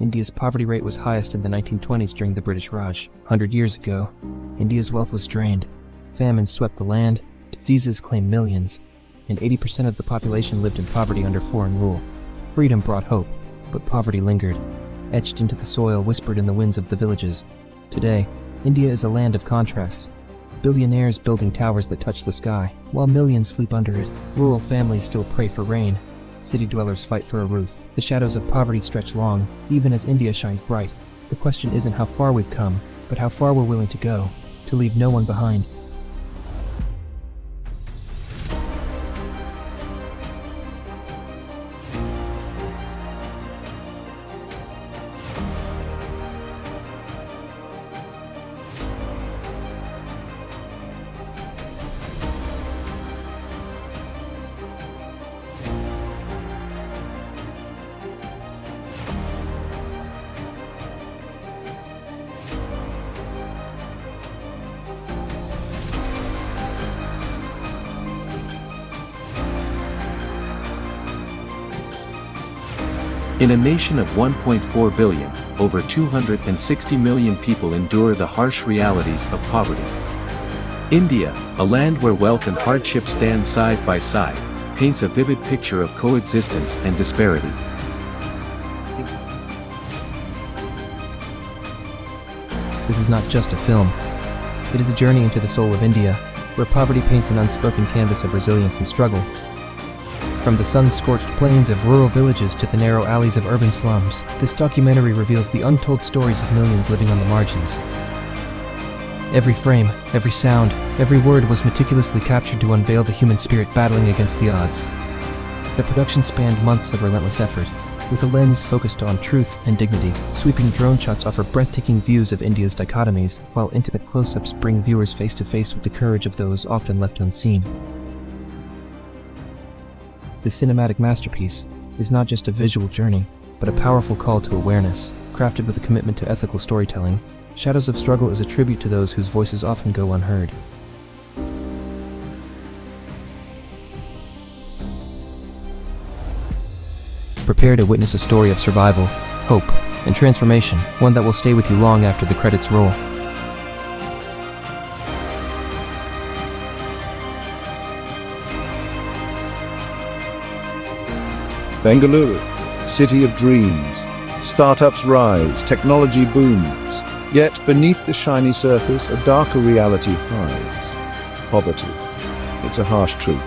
India's poverty rate was highest in the 1920s during the British Raj. 100 years ago, India's wealth was drained. Famines swept the land, diseases claimed millions, and 80% of the population lived in poverty under foreign rule. Freedom brought hope, but poverty lingered, etched into the soil, whispered in the winds of the villages. Today, India is a land of contrasts. Billionaires building towers that touch the sky, while millions sleep under it. Rural families still pray for rain. City dwellers fight for a roof. The shadows of poverty stretch long, even as India shines bright. The question isn't how far we've come, but how far we're willing to go, to leave no one behind. In a nation of 1.4 billion, over 260 million people endure the harsh realities of poverty. India, a land where wealth and hardship stand side by side, paints a vivid picture of coexistence and disparity. This is not just a film. It is a journey into the soul of India, where poverty paints an unspoken canvas of resilience and struggle. From the sun-scorched plains of rural villages to the narrow alleys of urban slums, this documentary reveals the untold stories of millions living on the margins. Every frame, every sound, every word was meticulously captured to unveil the human spirit battling against the odds. The production spanned months of relentless effort, with a lens focused on truth and dignity. Sweeping drone shots offer breathtaking views of India's dichotomies, while intimate close-ups bring viewers face to face with the courage of those often left unseen. This cinematic masterpiece is not just a visual journey, but a powerful call to awareness. Crafted with a commitment to ethical storytelling, Shadows of Struggle is a tribute to those whose voices often go unheard. Prepare to witness a story of survival, hope, and transformation, one that will stay with you long after the credits roll. Bengaluru, city of dreams. Startups rise, technology booms. Yet beneath the shiny surface, a darker reality hides. Poverty. It's a harsh truth,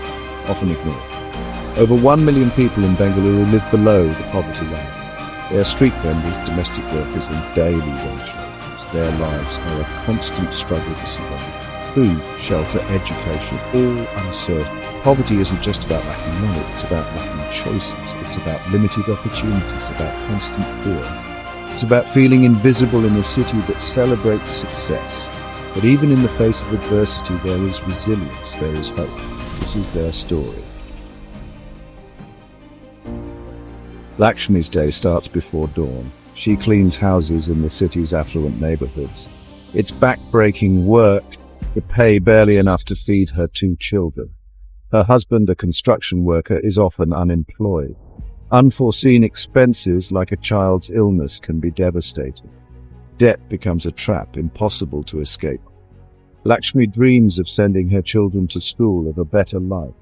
often ignored. Over 1 million people in Bengaluru live below the poverty line. They are street vendors, domestic workers, and daily wage laborers. Their lives are a constant struggle for survival. Food, shelter, education, all uncertain. Poverty isn't just about lacking money, it's about lacking choices. It's about limited opportunities, about constant fear. It's about feeling invisible in a city that celebrates success. But even in the face of adversity, there is resilience, there is hope. This is their story. Lakshmi's day starts before dawn. She cleans houses in the city's affluent neighborhoods. It's back-breaking work, the pay barely enough to feed her 2 children. Her husband, a construction worker, is often unemployed. Unforeseen expenses like a child's illness can be devastating. Debt becomes a trap impossible to escape. Lakshmi dreams of sending her children to school, of a better life.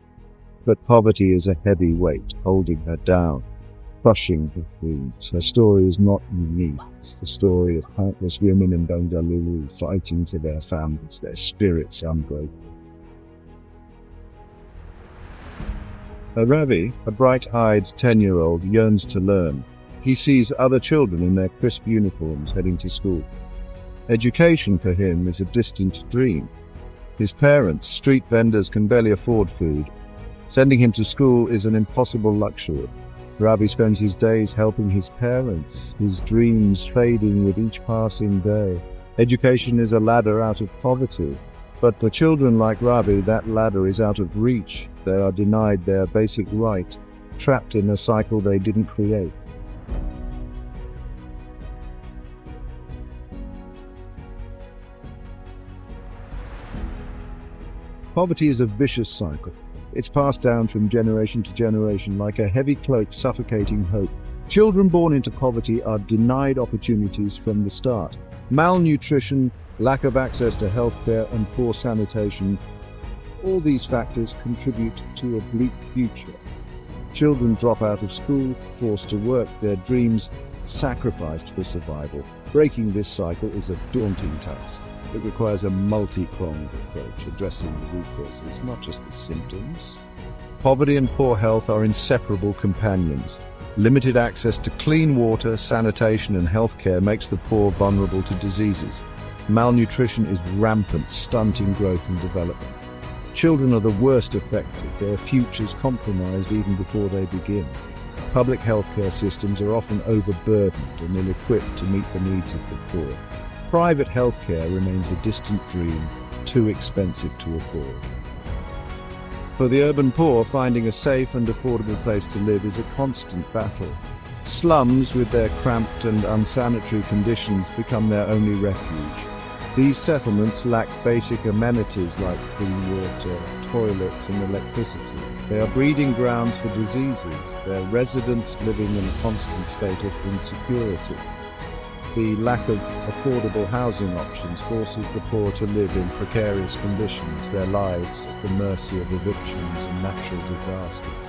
But poverty is a heavy weight, holding her down, crushing her dreams. Her story is not unique. It's the story of countless women in Bengaluru fighting for their families, their spirits unbroken. Ravi, a bright-eyed 10-year-old, yearns to learn. He sees other children in their crisp uniforms heading to school. Education for him is a distant dream. His parents, street vendors, can barely afford food. Sending him to school is an impossible luxury. Ravi spends his days helping his parents, his dreams fading with each passing day. Education is a ladder out of poverty. But for children like Ravi, that ladder is out of reach. They are denied their basic right, trapped in a cycle they didn't create. Poverty is a vicious cycle. It's passed down from generation to generation like a heavy cloak suffocating hope. Children born into poverty are denied opportunities from the start. Malnutrition, lack of access to healthcare, and poor sanitation, all these factors contribute to a bleak future. Children drop out of school, forced to work, their dreams sacrificed for survival. Breaking this cycle is a daunting task. It requires a multi-pronged approach, addressing the root causes, not just the symptoms. Poverty and poor health are inseparable companions. Limited access to clean water, sanitation, and healthcare makes the poor vulnerable to diseases. Malnutrition is rampant, stunting growth and development. Children are the worst affected, their futures compromised even before they begin. Public healthcare systems are often overburdened and ill-equipped to meet the needs of the poor. Private healthcare remains a distant dream, too expensive to afford. For the urban poor, finding a safe and affordable place to live is a constant battle. Slums, with their cramped and unsanitary conditions, become their only refuge. These settlements lack basic amenities like clean water, toilets, and electricity. They are breeding grounds for diseases, their residents living in a constant state of insecurity. The lack of affordable housing options forces the poor to live in precarious conditions, their lives at the mercy of evictions and natural disasters.